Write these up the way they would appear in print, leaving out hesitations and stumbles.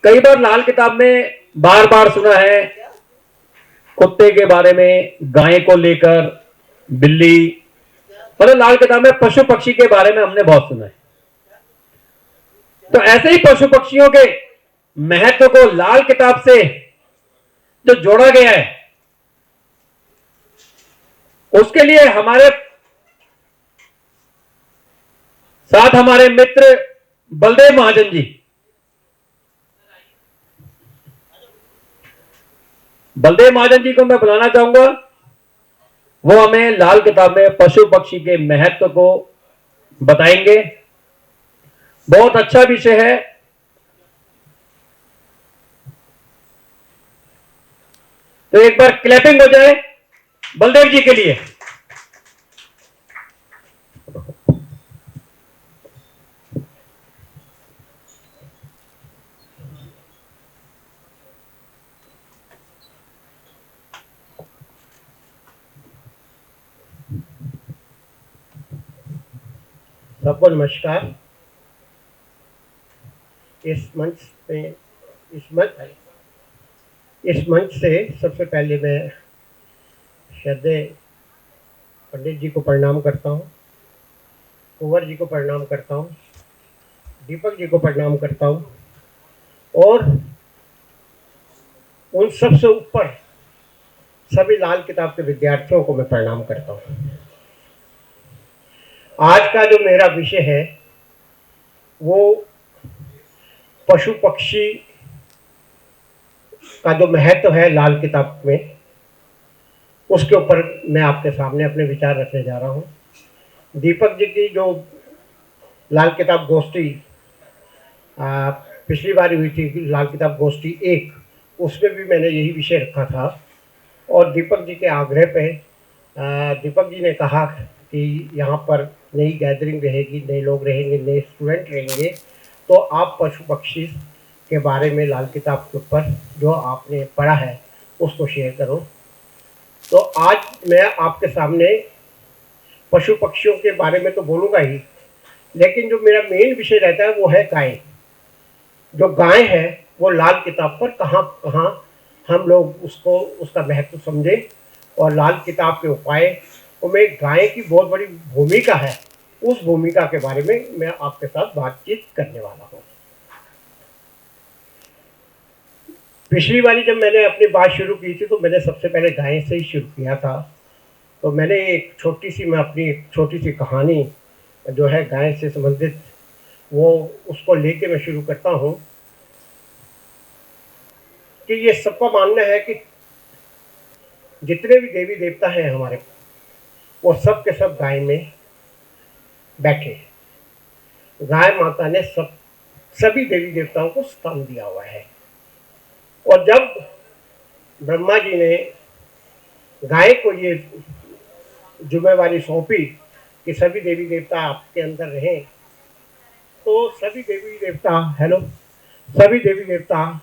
कई बार लाल किताब में बार बार सुना है कुत्ते के बारे में, गाय को लेकर, बिल्ली, मतलब लाल किताब में पशु पक्षी के बारे में हमने बहुत सुना है। तो ऐसे ही पशु पक्षियों के महत्व को लाल किताब से जो जोड़ा गया है, उसके लिए हमारे साथ हमारे मित्र बलदेव महाजन जी। बलदेव महाजन जी को मैं बुलाना चाहूंगा। वो हमें लाल किताब में पशु पक्षी के महत्व को बताएंगे। बहुत अच्छा विषय है। तो एक बार क्लैपिंग हो जाए बलदेव जी के लिए। सबको नमस्कार। इस मंच पे इस मंच से सबसे पहले मैं श्रद्धेय पंडित जी को प्रणाम करता हूँ, कुंवर जी को प्रणाम करता हूँ, दीपक जी को प्रणाम करता हूँ और उन सबसे ऊपर सभी लाल किताब के विद्यार्थियों को मैं प्रणाम करता हूँ। आज का जो मेरा विषय है वो पशु पक्षी का जो महत्व है लाल किताब में, उसके ऊपर मैं आपके सामने अपने विचार रखने जा रहा हूँ। दीपक जी की जो लाल किताब गोष्ठी पिछली बार हुई थी, लाल किताब गोष्ठी 1, उसमें भी मैंने यही विषय रखा था और दीपक जी के आग्रह पे दीपक जी ने कहा कि यहाँ पर नई गैदरिंग रहेगी, नए लोग रहेंगे, नए स्टूडेंट रहेंगे, तो आप पशु पक्षी के बारे में लाल किताब के ऊपर जो आपने पढ़ा है उसको शेयर करो। तो आज मैं आपके सामने पशु पक्षियों के बारे में तो बोलूँगा ही, लेकिन जो मेरा मेन विषय रहता है वो है गाय। जो गाय है वो लाल किताब पर कहाँ कहाँ हम लोग उसको उसका महत्व समझें और लाल किताब के उपाय में गाय की बहुत बड़ी भूमिका है, उस भूमिका के बारे में मैं आपके साथ बातचीत करने वाला हूँ। पिछली बारी जब मैंने अपनी बात शुरू की थी तो मैंने सबसे पहले गाय से ही शुरू किया था। तो मैंने एक छोटी सी मैं अपनी एक छोटी सी कहानी जो है गाय से संबंधित, वो उसको लेके मैं शुरू करता हूँ कि ये सबका मानना है कि जितने भी देवी देवता हैं हमारे, वो सब के सब गाय में बैठे। गाय माता ने सभी देवी देवताओं को स्थान दिया हुआ है। और जब ब्रह्मा जी ने गाय को ये जिम्मेवारी सौंपी कि सभी देवी देवता आपके अंदर रहें, तो सभी देवी देवता सभी देवी देवता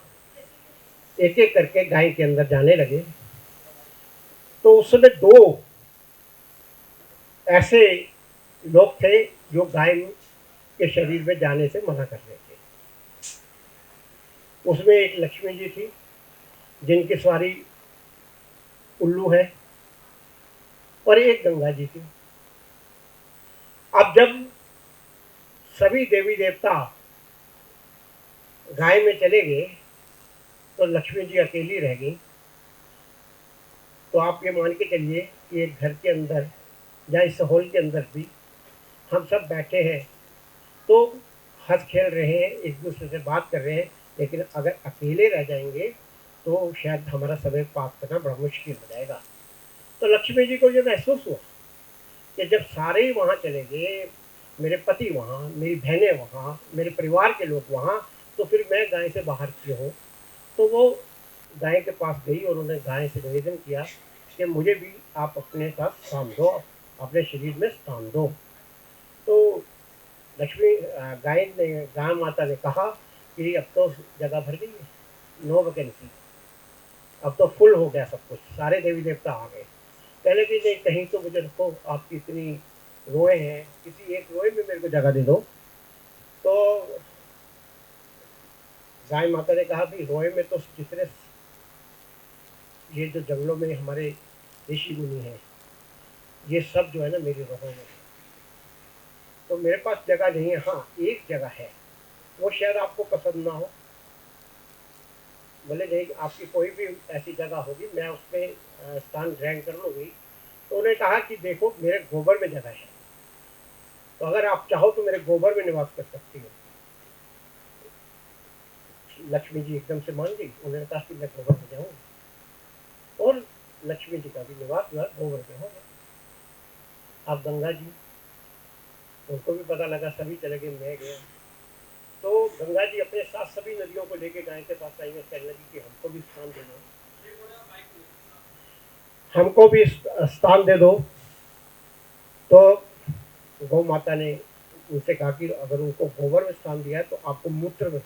एक एक करके गाय के अंदर जाने लगे। तो उस समय 2 ऐसे लोग थे जो गाय के शरीर में जाने से मना कर रहे थे। उसमें एक लक्ष्मी जी थी जिनकी सवारी उल्लू है, और एक गंगा जी थी। अब जब सभी देवी देवता गाय में चले गए तो लक्ष्मी जी अकेली रह गई। तो आप ये मान के चलिए कि एक घर के अंदर या इस हॉल के अंदर भी हम सब बैठे हैं तो हंस खेल रहे हैं, एक दूसरे से बात कर रहे हैं, लेकिन अगर अकेले रह जाएंगे तो शायद हमारा समय पास करना बड़ा मुश्किल हो जाएगा। तो लक्ष्मी जी को ये महसूस हुआ कि जब सारे ही वहाँ चले गए, मेरे पति वहाँ, मेरी बहनें वहाँ, मेरे परिवार के लोग वहाँ, तो फिर मैं गाय से बाहर क्यों हूँ। तो वो गाय के पास गई और उन्होंने गाय से निवेदन किया कि मुझे भी आप अपने साथ स्थान दो, अपने शरीर में स्थान दो। तो गाय माता ने कहा कि अब तो जगह भर गई है, नो वैकेंसी, अब तो फुल हो गया सब कुछ, सारे देवी देवता आ गए। पहले भी नहीं, कहीं तो मुझे रखो, आपकी इतनी रोए हैं, किसी एक रोए में मेरे को जगह दे दो। तो गाय माता ने कहा भी रोए में तो जितने ये जो जंगलों में हमारे ऋषि मुनि हैं ये सब जो है ना मेरी रोहों में है। तो मेरे पास जगह नहीं है, हाँ एक जगह है, वो शायद आपको पसंद ना हो, बोले नहीं आपकी कोई भी ऐसी जगह होगी मैं उसमें स्थान ग्रहण कर लूँगी। तो उन्होंने कहा कि देखो मेरे गोबर में जगह है, तो अगर आप चाहो तो मेरे गोबर में निवास कर सकती हो। लक्ष्मी जी एकदम से मान गई, उन्होंने कहा कि मैं गोबर में जाऊँगी और लक्ष्मी जी का भी निवास जो है गोबर में होगा। अब गंगा जी, उनको भी पता लगा, सभी चले गए, मैं गया। तो गंगा जी अपने साथ सभी नदियों को लेके गाय के पास आई और कहने लगी कि हमको भी स्थान दे दो, हमको भी स्थान दे दो। तो गौ माता ने उनसे कहा कि अगर उनको गोबर में स्थान दिया है तो आपको मूत्र में,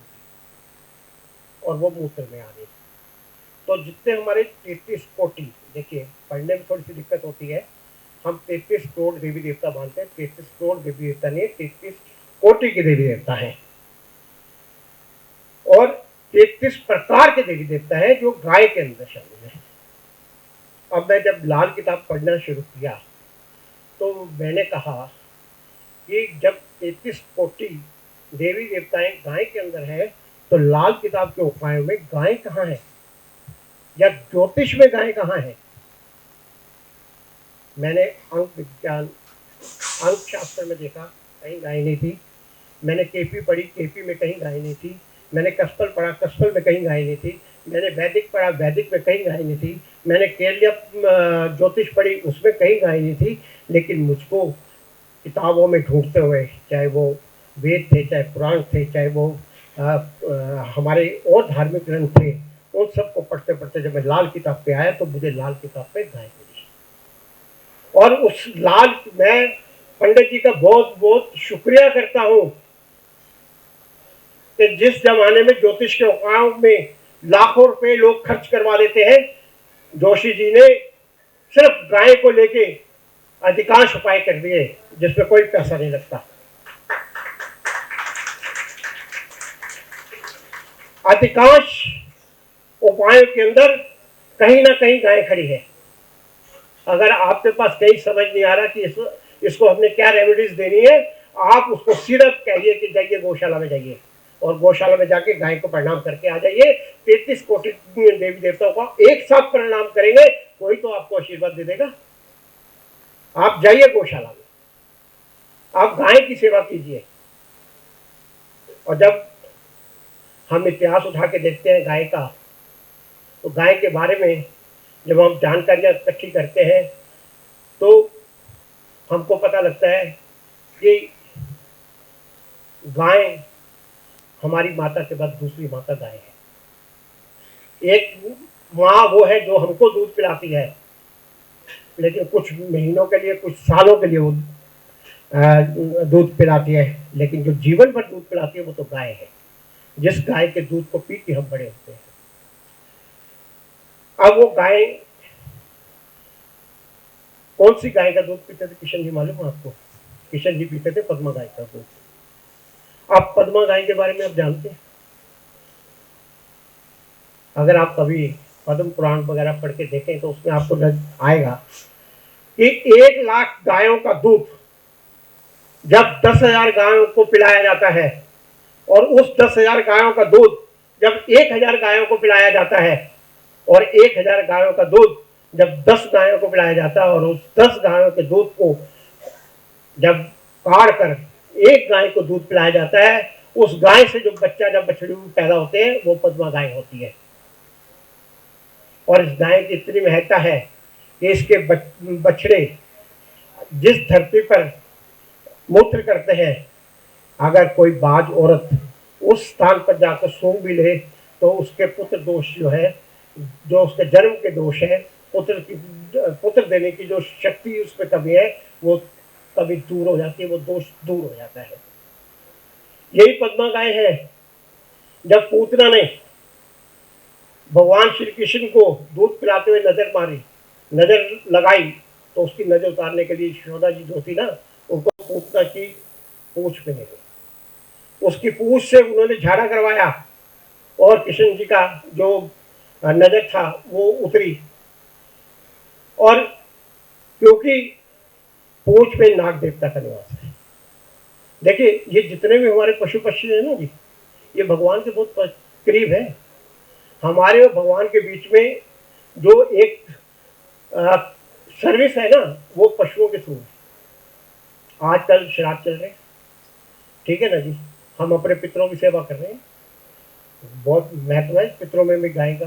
और वो मूत्र में आ गई। तो जितने हमारे 33 कोटि, देखिए पढ़ने में थोड़ी सी दिक्कत होती है, हम 33 करोड़ देवी देवता मानते हैं, 33 करोड़ देवी देवता नहीं, 33 कोटि के देवी देवता हैं और 33 प्रकार के देवी देवता हैं जो गाय के अंदर शामिल है। अब मैं जब लाल किताब पढ़ना शुरू किया तो मैंने कहा कि जब 33 कोटि देवी देवताएं गाय के अंदर है तो लाल किताब के उपायों में गाय कहाँ है, या ज्योतिष में गाय कहाँ है। मैंने अंक विज्ञान, अंक शास्त्र में देखा, कहीं गाय नहीं थी। मैंने केपी पढ़ी, केपी में कहीं गाय नहीं थी। मैंने कस्पल पढ़ा, कस्पल में कहीं गाय नहीं थी। मैंने वैदिक पढ़ा, वैदिक में कहीं गाय नहीं थी। मैंने केरलीय ज्योतिष पढ़ी, उसमें कहीं गाय नहीं थी। लेकिन मुझको किताबों में ढूंढते हुए, चाहे वो वेद थे, चाहे पुराण थे, चाहे वो हमारे और धार्मिक ग्रंथ थे, उन सबको पढ़ते पढ़ते जब मैं लाल किताब पे आया तो मुझे लाल किताब पे गाय मिली। और उस लाल, मैं पंडित जी का बहुत बहुत शुक्रिया करता हूँ कि जिस जमाने में ज्योतिष के उपायों में लाखों रुपए लोग खर्च करवा देते हैं, जोशी जी ने सिर्फ गाय को लेके अधिकांश उपाय कर दिए जिसमें कोई पैसा नहीं लगता। अधिकांश उपायों के अंदर कहीं ना कहीं गाय खड़ी है। अगर आपके पास कहीं समझ नहीं आ रहा कि इसको हमने क्या रेमेडीज देनी है, आप उसको सिर्फ कहिए कि जाइए गौशाला में जाइए और गौशाला में जाके गाय को प्रणाम करके आ जाइए। 33 कोटि देवी देवताओं का एक साथ प्रणाम करेंगे, कोई तो आपको आशीर्वाद दे देगा। आप जाइए गौशाला में, आप गाय की सेवा कीजिए। और जब हम इतिहास उठा के देखते हैं गाय का, तो गाय के बारे में जब हम जानकारियां इकट्ठी करते हैं तो हमको पता लगता है कि गाय हमारी माता के बाद दूसरी माता गाय है। एक माँ वो है जो हमको दूध पिलाती है, लेकिन कुछ महीनों के लिए, कुछ सालों के लिए वो दूध पिलाती है, लेकिन जो जीवन भर दूध पिलाती है वो तो गाय है, जिस गाय के दूध को पी के हम बड़े होते हैं। अब वो गाय, कौन सी गाय का दूध पीते थे किशन जी मालूम है आपको? किशन जी पीते थे पद्मा गाय का दूध। आप पद्मा गाय के बारे में आप जानते हैं? अगर आप कभी पद्म पुराण वगैरह पढ़ के देखें तो उसमें आपको आएगा कि 1 लाख गायों का दूध जब 10,000 गायों को पिलाया जाता है, और उस 10,000 गायों का दूध जब 1,000 गायों को पिलाया जाता है, और 1,000 गायों का दूध जब 10 गायों को पिलाया जाता है, और उस 10 गायों के दूध को जब काढ़ कर एक गाय को दूध पिलाया जाता है, उस गाय से जो बच्चा, जब बछड़ी पैदा होते हैं, वो पद्मा गाय होती है। और इस गाय की इतनी महत्ता है कि इसके बछड़े जिस धरती पर मूत्र करते हैं, अगर कोई बाज औरत उस स्थान पर जाकर सूंघ भी ले तो उसके पुत्र दोष जो है, जो उसके जन्म के दोष है, पुत्र देने की जो शक्ति उसमें कमी है, वो कभी दूर हो जाती है, वो दोष दूर हो जाता है। यही पद्मा गाय है। जब पूतना ने भगवान श्री कृष्ण को दूध पिलाते हुए नजर लगाई, तो उसकी नजर उतारने के लिए यशोदा जी जो थी ना, उनको पूतना की पूंछ पे ले गई। उसकी पूंछ से उन्होंने झाड़ा करवाया, और कृष्ण जी का जो नजर था वो उतरी, और क्योंकि पूंछ पे नाग देवता का निवास है। देखिए ये जितने भी हमारे पशु पक्षी हैं ना जी, ये भगवान के बहुत करीब है। हमारे और भगवान के बीच में जो एक सर्विस है ना, वो पशुओं के थ्रू है। आजकल श्राद्ध चल रहे हैं, ठीक है ना जी, हम अपने पितरों की सेवा कर रहे हैं। बहुत महत्व है पितरों में भी गाय का,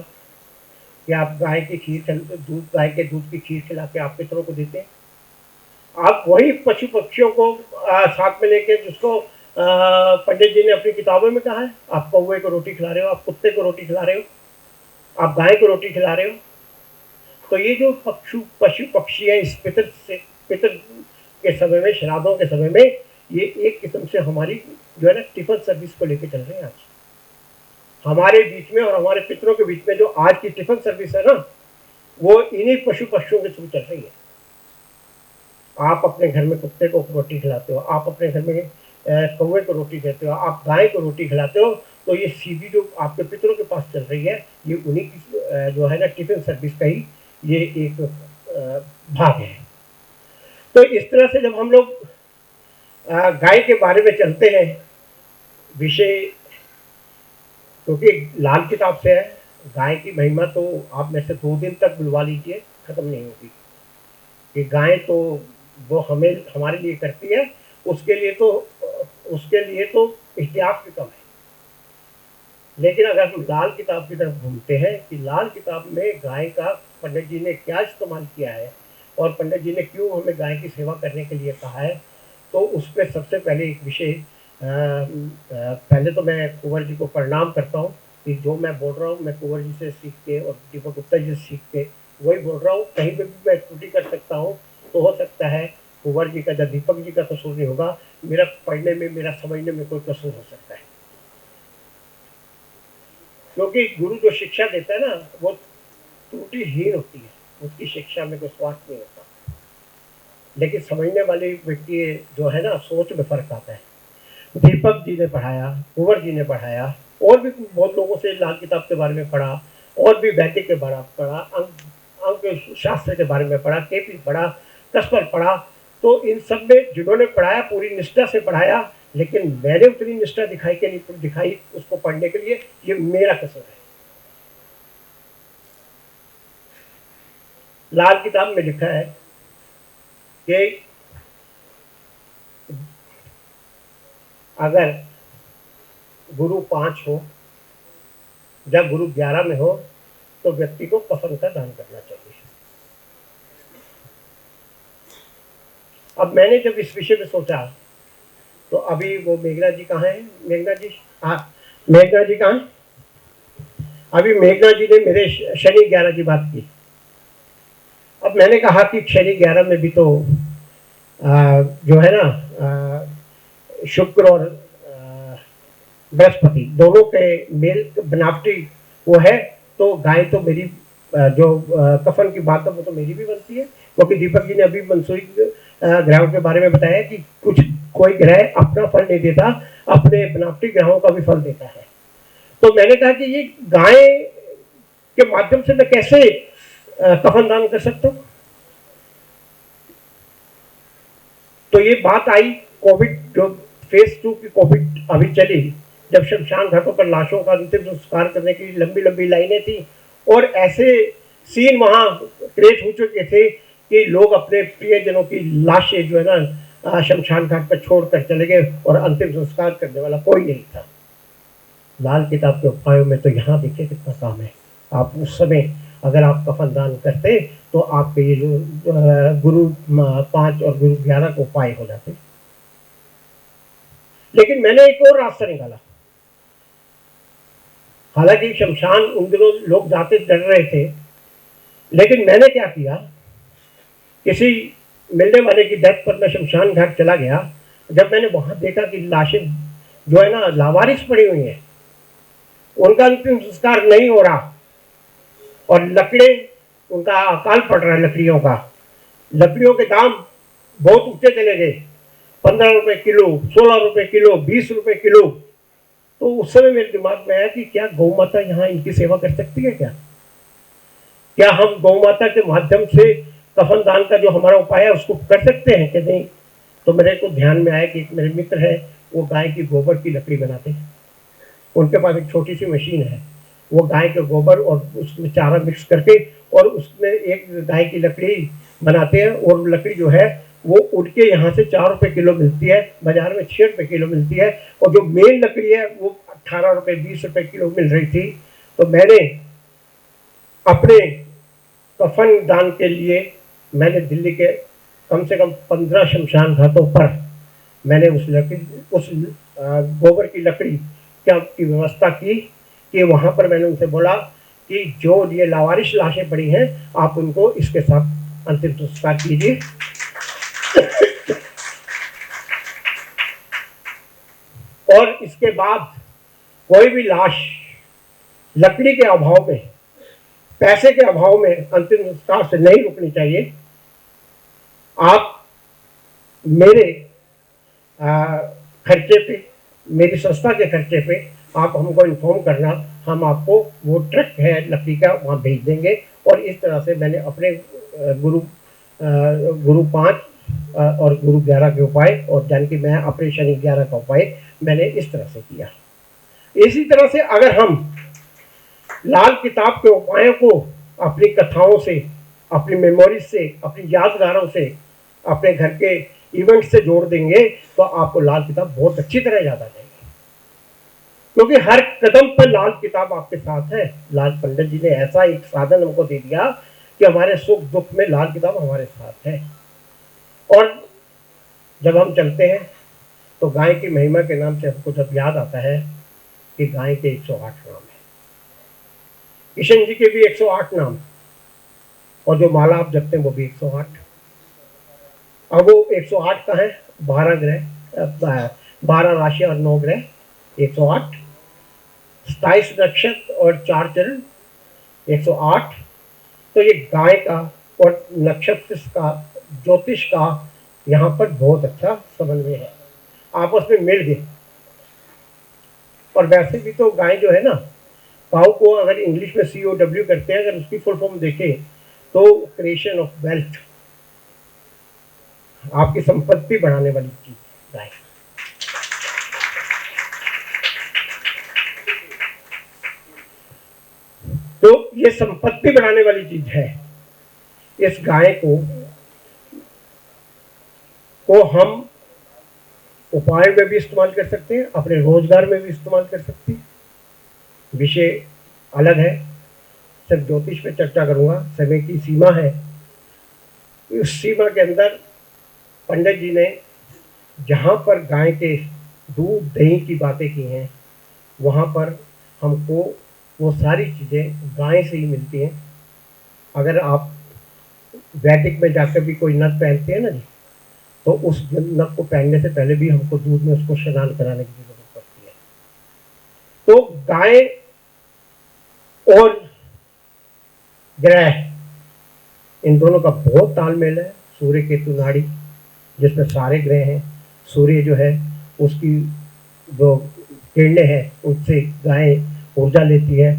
कि आप गाय की खीर, दूध, गाय के दूध की खीर खिला के आप पितरों को देते हैं। आप वही पशु पक्षियों को साथ में लेके, जिसको पंडित जी ने अपनी किताबों में कहा है, आप कौवे को रोटी खिला रहे हो, आप कुत्ते को रोटी खिला रहे हो, आप गाय को रोटी खिला रहे हो। तो ये जो पशु पक्षी है, इस पितर के समय में, श्राद्धों के समय में, ये एक किस्म से हमारी जो है ना टिफिन सर्विस को लेके चल रहे हैं आज हमारे बीच में। और हमारे पितरों के बीच में जो आज की टिफिन सर्विस है ना, वो इन्हीं पशु पक्षियों के थ्रू चल रही है। आप अपने घर में कुत्ते को रोटी खिलाते हो, आप अपने घर में कौवे को रोटी देते हो, आप गाय को रोटी खिलाते हो, तो ये सीधी जो आपके पितरों के पास चल रही है, ये उन्हीं की जो है ना टिफिन सर्विस का ही ये एक भाग है। तो इस तरह से जब हम लोग गाय के बारे में चलते हैं विषय, क्योंकि लाल किताब से है, गाय की महिमा तो आप में से 2 दिन तक बुलवा लीजिए, खत्म नहीं होगी। कि गाय तो वो हमें हमारे लिए करती है, उसके लिए तो इतिहास भी कम है। लेकिन अगर हम लाल किताब की तरफ घूमते हैं कि लाल किताब में गाय का पंडित जी ने क्या इस्तेमाल किया है, और पंडित जी ने क्यों हमें गाय की सेवा करने के लिए कहा है, तो उस पर सबसे पहले एक विषय, पहले तो मैं कुंवर जी को प्रणाम करता हूँ कि जो मैं बोल रहा हूँ मैं कुंवर जी से सीख के और दीपक गुप्ता जी से सीख के वही बोल रहा हूँ। कहीं पे भी मैं त्रुटि कर सकता हूँ, तो हो सकता है कुंवर जी का या दीपक जी का कसूर नहीं होगा, मेरा पढ़ने में, मेरा समझने में कोई कसूर हो सकता है। क्योंकि गुरु जो शिक्षा देता है ना, वो त्रुटिहीन होती है, उसकी शिक्षा में कोई स्वार्थ नहीं होता। लेकिन समझने वाले व्यक्ति जो है ना, सोच में फर्क आता है। दीपक जी ने पढ़ाया, कुंवर जी ने पढ़ाया, और भी बहुत लोगों से लाल किताब के बारे में पढ़ा, और भी वैदिक के बारे में पढ़ा, अंक शास्त्र के बारे में पढ़ा, केपी पढ़ा, कसपर पढ़ा। तो इन सब में जिन्होंने पढ़ाया पूरी निष्ठा से पढ़ाया, लेकिन मैंने उतनी निष्ठा दिखाई कि नहीं दिखाई उसको पढ़ने के लिए, ये मेरा कसूर है। लाल किताब में लिखा है कि अगर गुरु 5 हो या गुरु 11 में हो, तो व्यक्ति को कफन का दान करना चाहिए। अब मैंने जब इस विषय में सोचा, तो अभी वो मेघना जी कहाँ है? मेघना जी, हाँ, मेघना जी कहाँ है? अभी मेघना जी ने मेरे शनि 11 की बात की। अब मैंने कहा कि शनि 11 में भी तो जो है ना, शुक्र और बृहस्पति दोनों के मेल बनावटी वो है, तो गाय तो मेरी जो कफन की बात है वो तो मेरी भी बनती है। क्योंकि दीपक जी ने अभी मंसूरी ग्रहों के बारे में बताया कि कुछ कोई ग्रह अपना फल नहीं देता, अपने बनावटी ग्रहों का भी फल देता है। तो मैंने कहा कि ये गाय के माध्यम से मैं कैसे कफन दान कर सकता हूँ। तो ये बात आई कोविड, जो फेज 2 की कोविड अभी चली, जब शमशान घाटों पर लाशों का अंतिम संस्कार करने की लंबी लंबी लाइनें थी, और ऐसे सीन वहां क्रिएट हो चुके थे कि लोग अपने प्रियजनों की लाशें जो है ना शमशान घाट पर छोड़कर चले गए, और अंतिम संस्कार करने वाला कोई नहीं था। लाल किताब के उपायों में तो यहाँ देखिए कितना काम है। आप उस समय अगर आप कफन दान करते, तो आपके ये जो गुरु 5 और गुरु 11 को उपाय हो जाते। लेकिन मैंने एक और रास्ता निकाला। हालांकि शमशान उन दिनों लोग जाते डर रहे थे, लेकिन मैंने क्या किया, किसी मिलने वाले की डेथ पर मैं शमशान घाट चला गया। जब मैंने वहां देखा कि लाशें जो है ना लावारिस पड़ी हुई हैं, उनका अंतिम संस्कार नहीं हो रहा, और लकड़े उनका अकाल पड़ रहा है, लकड़ियों के दाम बहुत ऊंचे चले गए, 15 रुपए किलो, 16 रुपए किलो, 20 रुपए किलो। तो उस समय मेरे दिमाग में आया कि क्या गौ माता यहाँ इनकी सेवा कर सकती है क्या? क्या हम गौ माता के माध्यम से कफन दान का जो हमारा उपाय है उसको कर सकते हैं कि नहीं? तो मेरे को ध्यान में आया कि एक मेरे मित्र है, वो गाय की गोबर की लकड़ी बनाते हैं। उनके पास एक छोटी सी मशीन है, वो गाय के गोबर और उसमें चारा मिक्स करके और उसमें एक गाय की लकड़ी बनाते हैं, और लकड़ी जो है वो उड़ के यहाँ से 4 रुपए किलो मिलती है, बाजार में 6 रुपए किलो मिलती है, और जो मेन लकड़ी है वो 18 रुपए 20 रुपए किलो मिल रही थी। तो मैंने अपने कफन दान के लिए मैंने दिल्ली के कम से कम 15 शमशान घाटों पर मैंने उस गोबर की लकड़ी की व्यवस्था की कि वहाँ पर मैंने उनसे बोला कि जो ये लावारिश लाशें पड़ी हैं आप उनको इसके साथ अंतिम संस्कार कीजिए। और इसके बाद कोई भी लाश लकड़ी के अभाव में, पैसे के अभाव में अंतिम संस्कार से नहीं रुकनी चाहिए। आप मेरे खर्चे पे, मेरी संस्था के खर्चे पे आप हमको इन्फॉर्म करना, हम आपको वो ट्रक है लकड़ी का वहाँ भेज देंगे। और इस तरह से मैंने अपने गुरु 5 और गुरु 11 के उपाय, और यानी कि मैं अपने शनि 11 का उपाय मैंने इस तरह से किया। इसी तरह से अगर हम लाल किताब के उपायों को अपनी कथाओं से, अपनी मेमोरीज से, अपनी यादगारों से, अपने घर के इवेंट से जोड़ देंगे तो आपको लाल किताब बहुत अच्छी तरह याद आ जाएगी, क्योंकि हर कदम पर लाल किताब आपके साथ है। लाल पंडित जी ने ऐसा एक साधन हमको दे दिया कि हमारे सुख दुख में लाल किताब हमारे साथ है। और जब हम चलते हैं तो गाय की महिमा के नाम से हमको जब याद आता है कि गाय के 108 नाम है, किशन जी के भी 108 नाम, और जो माला आप जपते हैं वो भी 108। अब वो 108 का है, 12 ग्रह, 12 राशि और 9 ग्रह, 108, 27 नक्षत्र और 4 चरण, 108। तो ये गाय का और नक्षत्र का, ज्योतिष का यहाँ पर बहुत अच्छा समन्वय है, आपस में मिल गए। और वैसे भी तो गाय जो है ना, काऊ को अगर इंग्लिश में COW करते हैं, अगर उसकी फुल फॉर्म देखें तो क्रिएशन ऑफ वेल्थ, आपकी संपत्ति बढ़ाने वाली चीज गाय। तो ये संपत्ति बढ़ाने वाली चीज है। इस गाय को हम उपाय में भी इस्तेमाल कर सकते हैं, अपने रोजगार में भी इस्तेमाल कर सकते हैं। विषय अलग है, सिर्फ ज्योतिष पे चर्चा करूंगा, समय की सीमा है। उस सीमा के अंदर पंडित जी ने जहाँ पर गाय के दूध दही की बातें की हैं, वहाँ पर हमको वो सारी चीज़ें गाय से ही मिलती हैं। अगर आप वैदिक में जाकर भी कोई नथ पहनते हैं ना जी, तो उस नथ को पहनने से पहले भी हमको दूध में उसको स्नान कराने की जरूरत पड़ती है। तो गाय और ग्रह, इन दोनों का बहुत तालमेल है। सूर्य केतु नाड़ी जिसमें सारे ग्रह हैं, सूर्य जो है उसकी जो किरणें हैं उससे गाय ऊर्जा लेती है,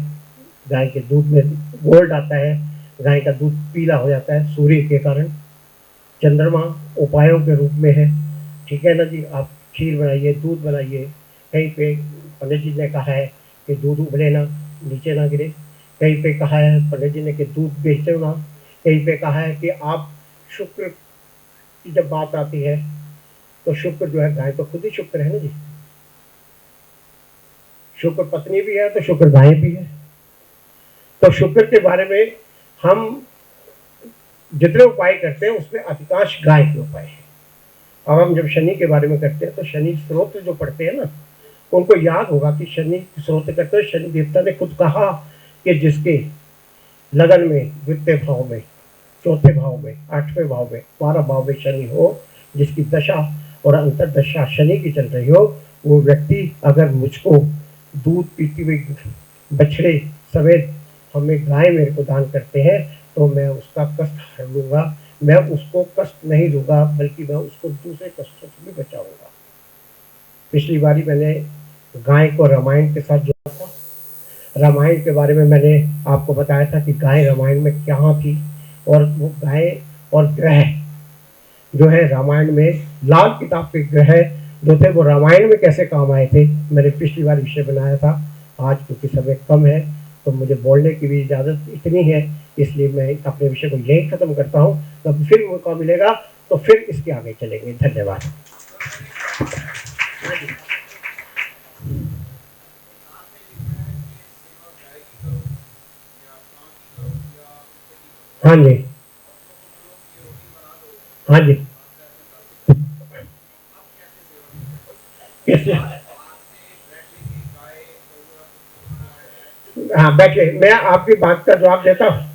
गाय के दूध में गोल्ड आता है, गाय का दूध पीला हो जाता है सूर्य के कारण। चंद्रमा उपायों के रूप में है, ठीक है ना जी। आप खीर बनाइए, दूध बनाइए, कहीं पे पंडित जी ने कहा है कि दूध उबले ना, नीचे ना गिरे, कहीं पे कहा है पंडित जी ने कि दूध बेचो ना, कहीं पे कहा है कि आप शुक्र की जब बात आती है तो शुक्र जो है, गाय तो खुद ही शुक्र है ना जी, शुक्र पत्नी भी है तो शुक्र गाय भी है। तो शुक्र के बारे में हम जितने उपाय करते हैं उसमें अधिकांश गाय के उपाय है। अब हम जब शनि के बारे में करते हैं तो शनि स्रोत जो पढ़ते हैं ना, उनको याद होगा कि शनि स्रोत करते हैं, शनि देवता ने खुद कहा कि जिसके लगन में, द्वितीय भाव में, चौथे भाव में, 8वें भाव में, 12 भाव में शनि हो, जिसकी दशा और अंतरदशा शनि की चल रही हो, वो व्यक्ति अगर मुझको दूध पीती हुई बछड़े समेत हमें गाय मेरे को दान करते हैं तो मैं उसका कष्ट हर लूँगा, मैं उसको कष्ट नहीं दूंगा बल्कि मैं उसको दूसरे कष्टों से भी बचाऊंगा। पिछली बारी मैंने गाय को रामायण के साथ जोड़ा था। रामायण के बारे में मैंने आपको बताया था कि गाय रामायण में कहाँ थी, और वो गाय और ग्रह जो है रामायण में लाल किताब के ग्रह जो थे वो रामायण में कैसे काम आए थे, मैंने पिछली बार विषय बनाया था। आज क्योंकि समय कम है तो मुझे बोलने की भी इजाज़त इतनी है, इसलिए मैं अपने विषय को यहीं ख़त्म करता हूँ। तब फिर मौका मिलेगा तो फिर इसके आगे चलेंगे। धन्यवाद। हाँ जी, हाँ जी। कैसे? हाँ बैठिए, मैं आपकी बात का जवाब देता हूँ।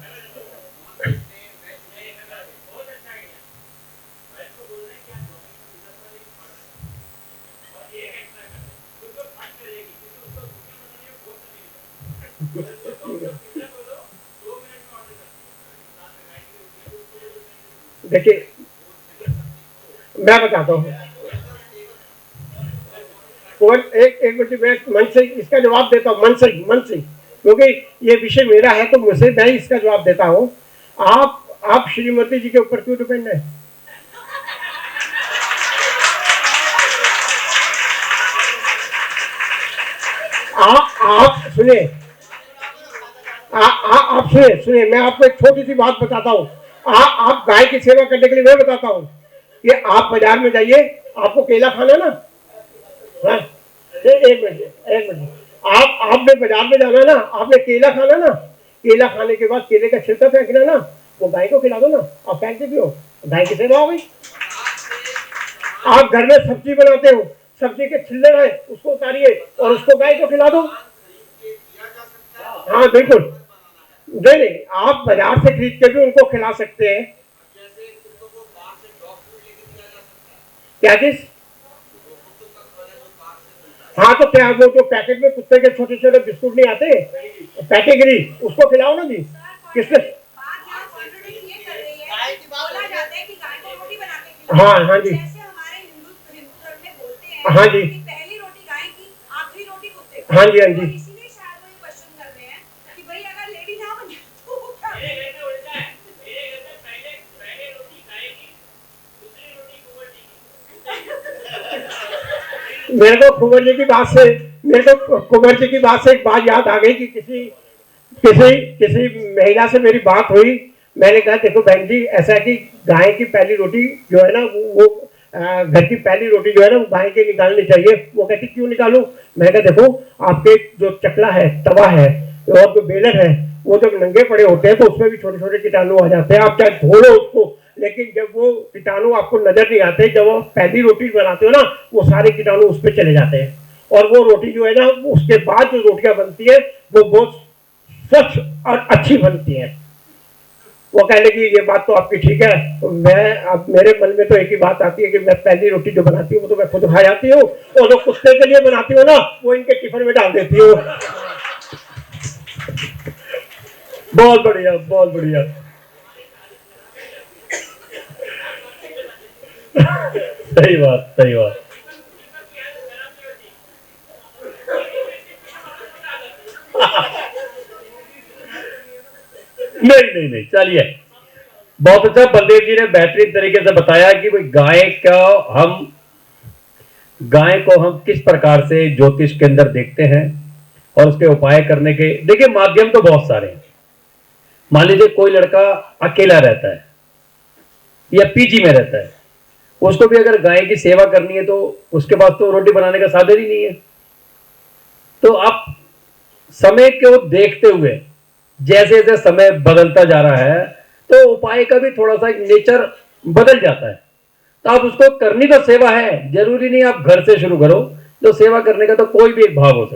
देखिए मैं बताता हूँ, और एक मिनट मैं मन से इसका जवाब देता हूँ, मन से क्योंकि ये विषय मेरा है तो मुझसे मैं इसका जवाब देता हूँ। आप श्रीमती जी के ऊपर क्यों डिपेंड है? आप सुने, आप सुने मैं आपको एक छोटी सी बात बताता हूँ। आप गाय की सेवा करने के लिए मैं बताता हूँ कि आप बाजार में जाइए, आपको केला खाना ना, हाँ एक मिनट आपने बाजार में जाना ना, आपने केला खाना ना, केला खाने के बाद केले का छिलका फेंकना ना, वो गाय को खिला दो ना, आप फेंक देते हो, गाय की सेवा हो गई। आप घर में सब्जी बनाते हो, सब्जी के छिल्ले रहे उसको उतारिए और उसको गाय को खिला दो। हाँ बिल्कुल, नहीं आप बाजार से खरीद के भी उनको खिला सकते हैं। क्या चीज? हाँ तो क्या वो जो पैकेट में कुत्ते के छोटे छोटे बिस्कुट नहीं आते, पैकेगरी, उसको खिलाओ ना जी। किसने? हाँ हाँ जी, हाँ जी, पहली रोटी गाय की, आखिरी रोटी कुत्ते की। हाँ जी, हाँ जी। इसीलिए शायद वो ये क्वेश्चन कर रहे हैं कि भाई अगर लेडी ना बने तो वो क्या मेरे घर में उल्टा है, मेरे घर में पहले रोटी गाय की, दूसरी रोटी कुंवर जी की। मेरे को कुंवर जी की बात से, मेरे को कुंवर जी की बात से एक बात याद आ गई कि किसी किसी किसी महिला से मेरी बात हुई। मैंने कहा देखो बहन जी, ऐसा है कि गाय की पहली रोटी जो है ना वो घर की पहली रोटी जो है ना वो गाय के निकालनी चाहिए। वो कहती क्यों निकालूं? मैंने कहा देखो आपके जो चकला है, तवा है और जो बेलन है, वो जब नंगे पड़े होते हैं तो उसमें भी छोटे छोटे कीटाणु आ जाते हैं। आप चाहे धो लो उसको, लेकिन जब वो कीटाणु आपको नजर नहीं आते, जब वो पहली रोटी बनाते हो ना वो सारे कीटाणु उस पर चले जाते हैं, और वो रोटी जो है ना उसके बाद जो रोटियां बनती है वो बहुत स्वच्छ और अच्छी बनती है। वो कहने की ये बात तो आपकी ठीक है, मैं अब मेरे मन में तो एक ही बात आती है कि मैं पहली रोटी जो बनाती हूँ वो तो मैं खुद खा जाती हूँ, और जो कुत्ते के लिए बनाती हूँ ना वो इनके टिफिन में डाल देती हूँ। बहुत बढ़िया, बहुत बढ़िया। सही बात, सही बात। नहीं, चलिए बहुत अच्छा। बलदेव जी ने बेहतरीन तरीके से बताया कि भाई गाय को हम किस प्रकार से ज्योतिष के अंदर देखते हैं और उसके उपाय करने के, देखिए माध्यम तो बहुत सारे हैं। मान लीजिए कोई लड़का अकेला रहता है या पीजी में रहता है, उसको भी अगर गाय की सेवा करनी है तो उसके पास तो रोटी बनाने का साधन ही नहीं है। तो आप समय को देखते हुए जैसे जैसे समय बदलता जा रहा है तो उपाय का भी थोड़ा सा नेचर बदल जाता है। तो आप उसको करनी तो सेवा है, जरूरी नहीं आप घर से शुरू करो, तो सेवा करने का तो कोई भी एक भाव हो सकता है।